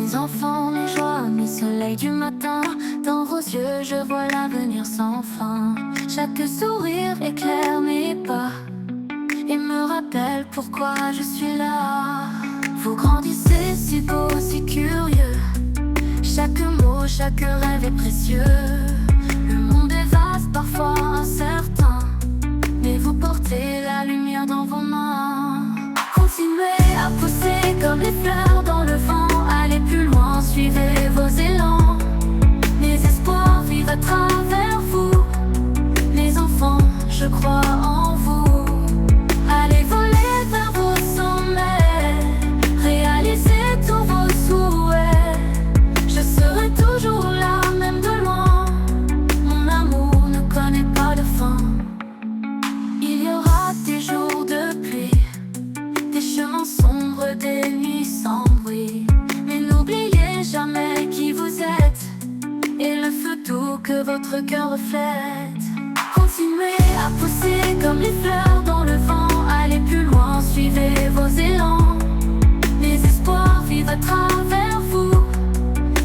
Mes enfants, mes joies, mes soleils du matin, dans vos yeux je vois l'avenir sans fin. Chaque sourire éclaire mes pas et me rappelle pourquoi je suis là. Vous grandissez si beau, si curieux. Chaque mot, chaque rêve est précieux. Le monde est vaste, parfois incertain, mais vous portez la lumière dans vos mains. Continuez à pousser comme les fleurs dans le vent. Allez plus loin, suivez vos élans. Mes espoirs vivent à travers vous. Mes enfants, je crois en vous. Allez voler vers vos sommets, réalisez tous vos souhaits. Je serai toujours là, même de loin. Mon amour ne connaît pas de fin. Il y aura des jours de pluie, des chemins sombres, des nuits sans bruit. Mais n'oubliez jamais qui vous êtes et le feu doux que votre cœur reflète. Continuez à pousser comme les fleurs dans le vent. Allez plus loin, suivez vos élans. Mes espoirs vivent à travers vous.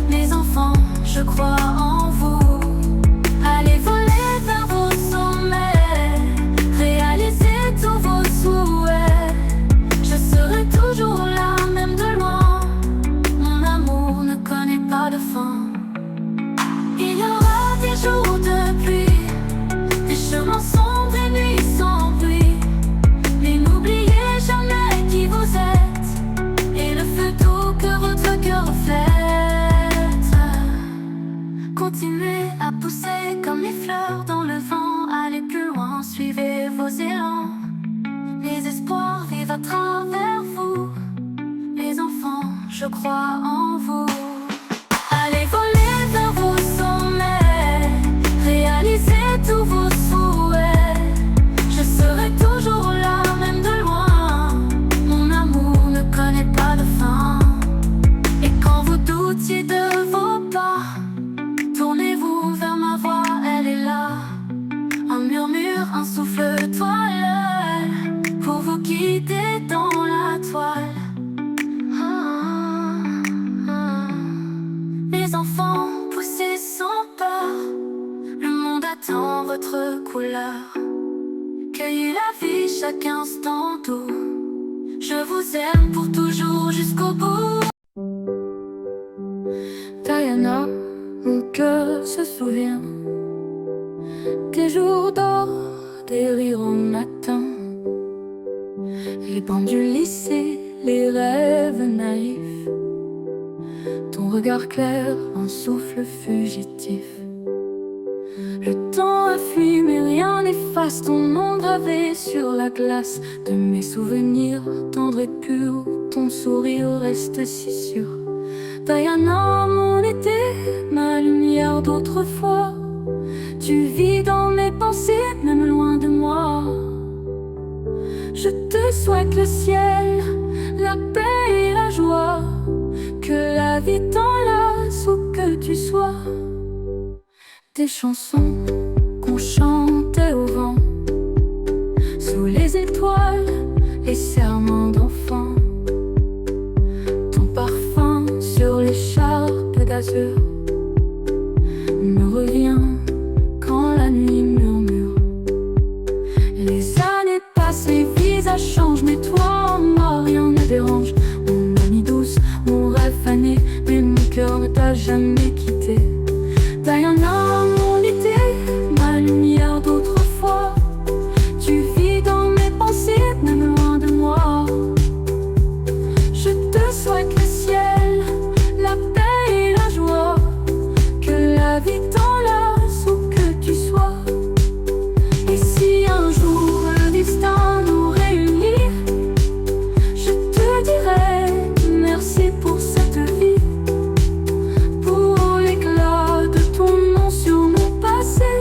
Mes enfants, je crois en vous. Allez voler vers vos sommets, réalisez tous vos souhaits. Je serai toujours là, même de loin. Mon amour ne connaît pas de fin. Il y aura des jours de pluie, des chemins sombres et nuits sans bruit. Mais n'oubliez jamais qui vous êtes et le feu doux que votre cœur reflète. Continuez à pousser comme les fleurs dans le vent. Allez plus loin, suivez vos élans. Les espoirs vivent à travers vous. Les enfants, je crois en vous. Allez voler vers vos sommets, réalisez tous vos souhaits. Je serai toujours là, même de loin. Mon amour ne connaît pas de fin. Et quand vous doutiez de vos pas, tournez-vous vers ma voix, elle est là. Un murmure, un souffle toile pour vous guider dans la toile. Mes enfants, poussez sans peur. Le monde attend votre couleur. Cueillez la vie chaque instant doux. Je vous aime pour toujours jusqu'au bout. Diana, mon cœur se souvient des jours d'or, des rires au matin, les bancs du lycée, les rêves naïfs, ton regard clair, un souffle fugitif. Le temps a fui mais rien n'efface ton nom gravé sur la glace de mes souvenirs tendres et purs. Ton sourire reste si sûr. Diana, mon été, ma lumière d'autrefois. Tu vis dans mes pensées, même loin de moi. Je te souhaite le ciel, la paix et la joie. Que la vie t'enlace où que tu sois. Des chansons qu'on chantait au vent, sous les étoiles, les serments d'enfants. Ton parfum sur l'écharpe d'azur me revient quand la nuit murmure. Les années passent, les visages changent, mais toi en moi rien ne dérange. Mon amie douce, mon rêve fané, mais mon cœur ne t'a jamais quitté. Diana, mon été, ma lumière d'autrefois. Tu vis dans mes pensées, même loin de moi. Je te souhaite le ciel, la paix et la joie. Que la vie t'enlace où que tu sois. Et si un jour le destin nous réunit, je te dirai merci pour cette vie, pour l'éclat de ton nom sur mon passé,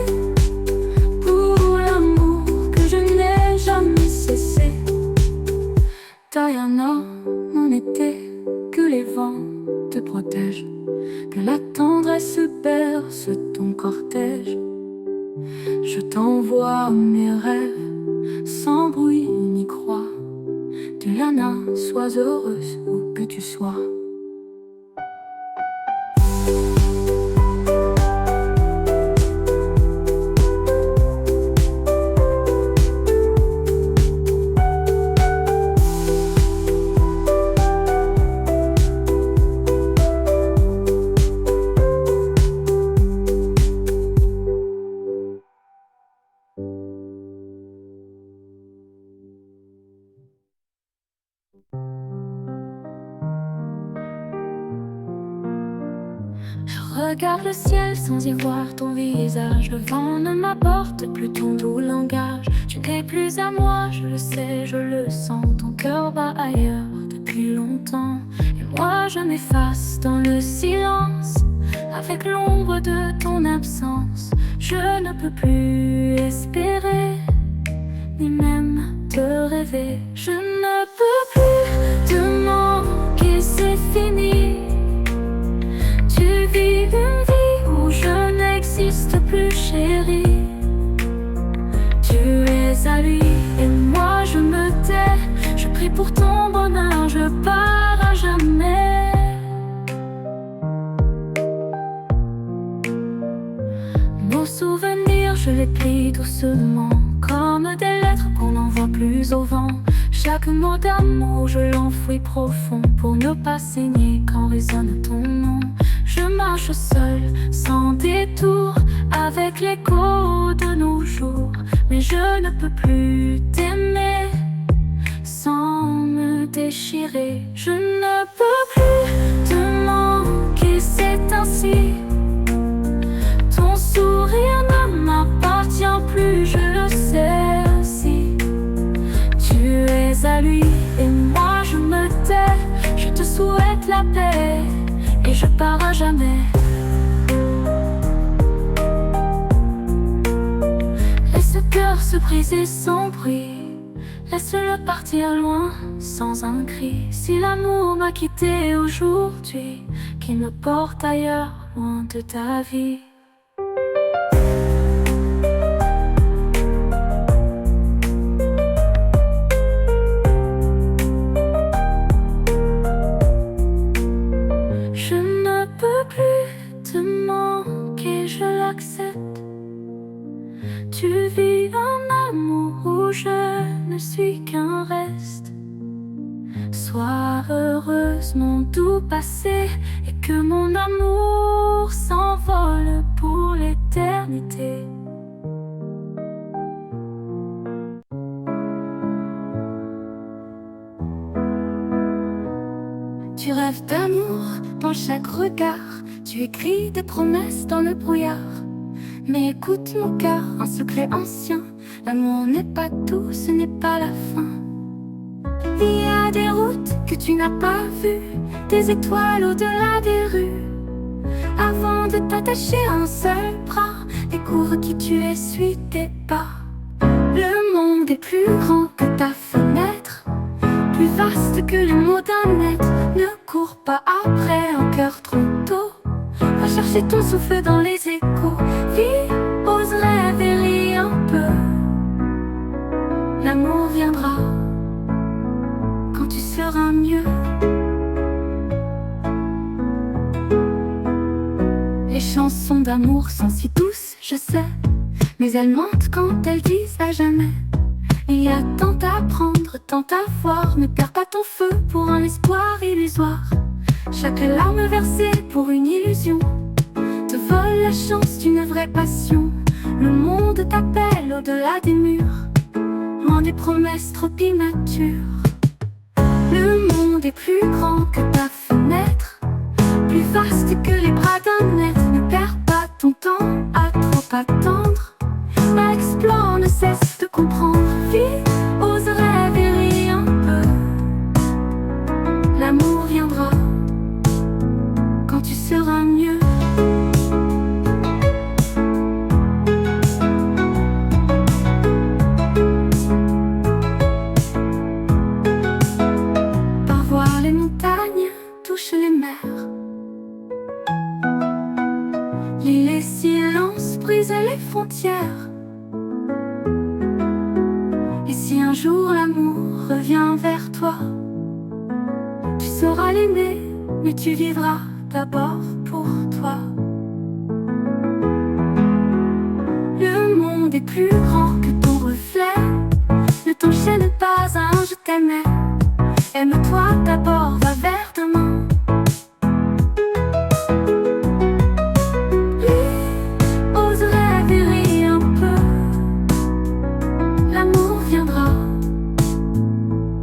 pour l'amour que je n'ai jamais cessé. Diana, mon été, que les vents te protègent, que la tendresse berce ton cortège. Je t'envoie mes rêves sans bruit ni croix. Diana, sois heureuse où que tu sois. Je regarde le ciel sans y voir ton visage. Le vent ne m'apporte plus ton doux langage. Tu n'es plus à moi, je le sais, je le sens. Ton cœur bat ailleurs depuis longtemps. Et moi je m'efface dans le silence, avec l'ombre de ton absence. Je ne peux plus espérer, ni même te rêver. Je ne peux plus te manquer, c'est fini. Tu vis une vie où je n'existe plus, chérie. Tu es à lui et moi je me tais. Je prie pour ton bonheur, je pars à jamais. Nos souvenirs, je les plie doucement, comme des lettres qu'on n'envoie plus au vent. Chaque mot d'amour, je l'enfouis profond, pour ne pas saigner quand résonne ton nom. Je marche seul, sans détour, avec l'écho de nos jours. Mais je ne peux plus t'aimer sans me déchirer. Je ne peux plus te manquer, c'est ainsi. Ton sourire ne m'appartient plus, je le sais aussi. Tu es à lui et moi je me tais. Je te souhaite la paix et je pars à jamais. Laisse ce cœur se briser sans bruit, laisse-le partir loin sans un cri. Si l'amour m'a quitté aujourd'hui, qu'il me porte ailleurs, loin de ta vie. Je ne peux plus te manquer, je l'accepte. Tu vis un amour où je ne suis qu'un reste. Sois heureuse mon doux passé, et que mon amour s'envole pour l'éternité. Tu rêves d'amour dans chaque regard, tu écris des promesses dans le brouillard. Mais écoute mon cœur, un secret ancien, l'amour n'est pas tout, ce n'est pas la fin. Il y a des routes que tu n'as pas vues, des étoiles au-delà des rues. Avant de t'attacher à un seul bras, découvre qui tu es, suis tes pas. Le monde est plus grand que ta fenêtre, plus vaste que les mots d'un être. Ne cours pas après un cœur trop tôt, va chercher ton souffle dans les échos. Vis, ose rêver, ris un peu. L'amour viendra quand tu seras mieux. Les chansons d'amour sont si douces, je sais, mais elles mentent quand elles disent à jamais. Il y a tant à prendre, tant à voir. Ne perds pas ton feu pour un espoir illusoire. Chaque larme versée pour une illusion te vole la chance d'une vraie passion. Le monde t'appelle au-delà des murs, loin des promesses trop immatures. Le monde est plus grand que ta fenêtre, plus vaste que les bras d'un être. Ne perds pas ton temps à trop attendre, explore, ne cesse de comprendre. Vis, ose rêver, ris un peu. L'amour viendra quand tu seras mieux. Parvoir les montagnes, touche les mers. Lis les silences, brise les frontières. Et si un jour l'amour revient vers toi, tu sauras l'aimer, mais tu vivras d'abord pour toi. Le monde est plus grand que ton reflet, ne t'enchaîne pas à un je t'aimais. Aime-toi d'abord, va vers demain. Ose rêver, ris un peu. L'amour viendra,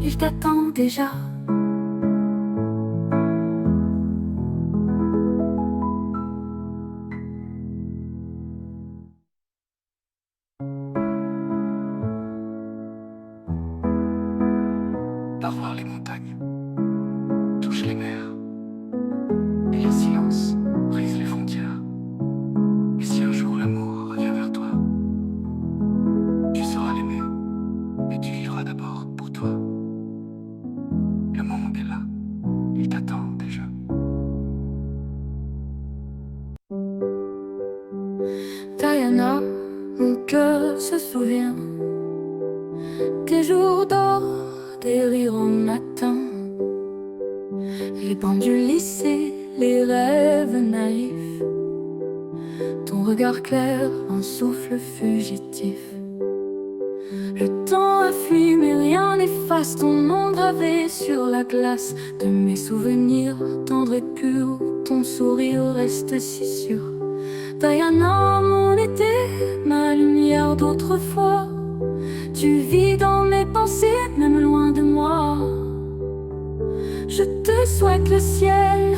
il t'attend déjà. toi d'abord, pour toi. Le monde est là, il t'attend déjà. Diana, mon cœur se souvient des jours d'or, des rires au matin, les bancs du lycée, les rêves naïfs, ton regard clair, un souffle fugitif. Le temps a fui mais rien n'efface ton nom gravé sur la glace de mes souvenirs tendres et purs, ton sourire reste si sûr. Diana, mon été, ma lumière d'autrefois, tu vis dans mes pensées, même loin de moi. Je te souhaite le ciel,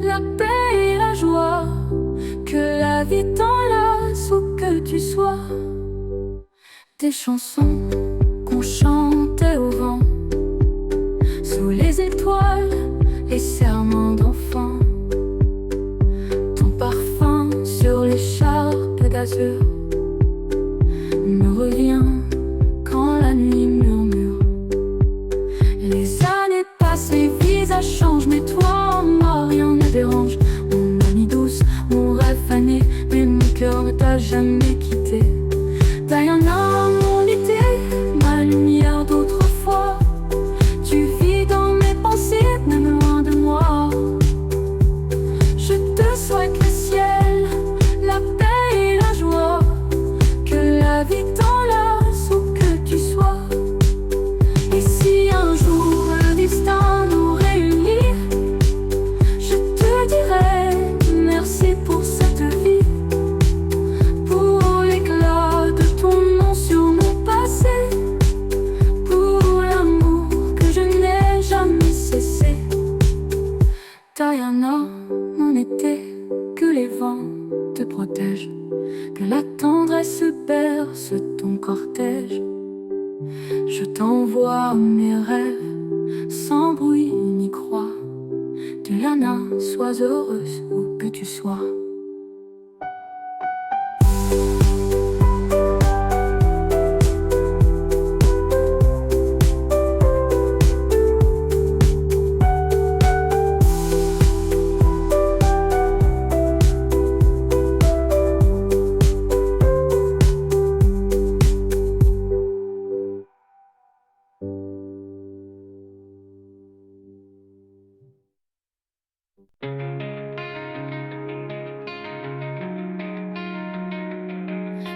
la paix et la joie, que la vie t'enlace où que tu sois. Des chansons qu'on chantait au vent, sous les étoiles, les serments d'enfants, ton parfum sur l'écharpe d'azur me revient quand la nuit murmure. Les années passent, les visages changent, mais toi en moi rien ne dérange. Mon amie douce, mon rêve fané, mais mon cœur ne t'a jamais quitté. Diana, mon été, ma lumière d'autrefois, tu vis dans mes pensées, même loin de moi. Je te souhaite le ciel, la paix et la joie, que la vie t'enlace où que tu sois. Et si un jour le destin nous réunit, je te dirai merci pour cette vie, pour l'éclat de ton nom sur mon passé, pour l'amour que je n'ai jamais cessé. Diana, mon été, que les vents te protègent, que la tendresse berce ton cortège. Je t'envoie mes rêves, sans bruit ni croix. Diana, sois heureuse où que tu sois.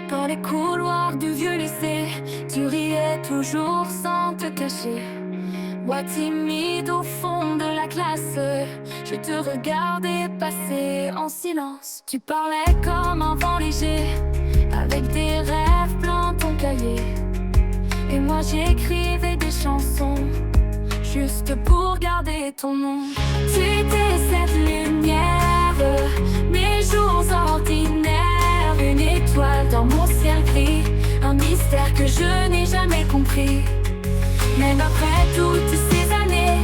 Dans les couloirs du vieux lycée, tu riais toujours sans te cacher. Moi timide au fond de la classe, je te regardais passer en silence. Tu parlais comme un vent léger, avec des rêves plein ton cahier. Et moi j'écrivais des chansons, juste pour garder ton nom. Tu étais cette lumière, mes jours ordinaires, une étoile dans mon ciel gris, un mystère que je n'ai jamais compris. Même après toutes ces années,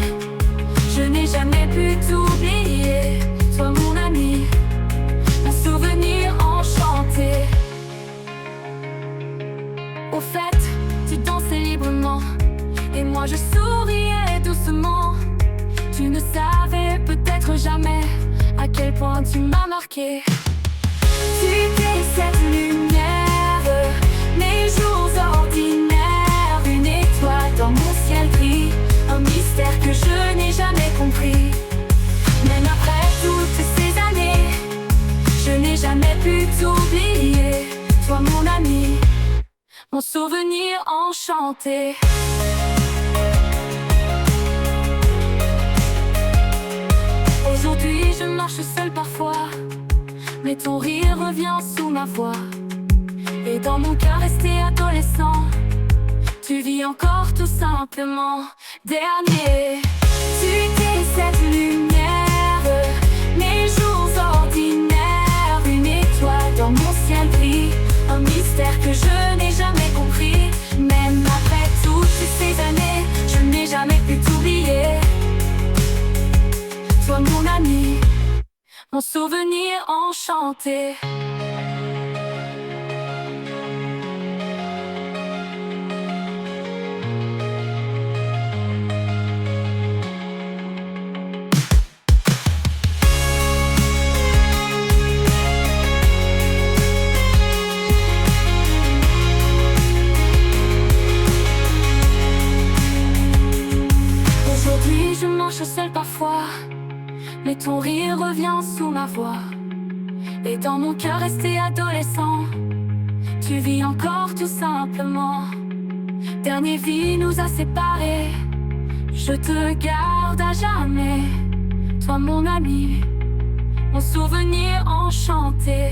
je n'ai jamais pu t'oublier. Toi mon ami, mon souvenir enchanté. Au fait, tu dansais librement, et moi je souriais doucement. Tu ne savais peut-être jamais à quel point tu m'as marqué. Tu étais cette lumière, mes jours ordinaires, une étoile dans mon ciel gris, un mystère que je n'ai jamais compris. Même après toutes ces années, je n'ai jamais pu t'oublier. Toi mon ami, mon souvenir enchanté. Aujourd'hui je marche seule parfois, mais ton rire revient sous ma voix. Et dans mon cœur resté adolescent, tu vis encore tout simplement dernier. Tu étais cette lumière, mes jours ordinaires, une étoile dans mon ciel gris, un mystère que je n'ai jamais compris. Même après toutes ces années, je n'ai jamais pu t'oublier. Toi mon ami, mon souvenir enchanté. Mais ton rire revient sous ma voix, et dans mon cœur resté adolescent, tu vis encore tout simplement. Dernière vie nous a séparés, je te garde à jamais. Toi mon ami, mon souvenir enchanté.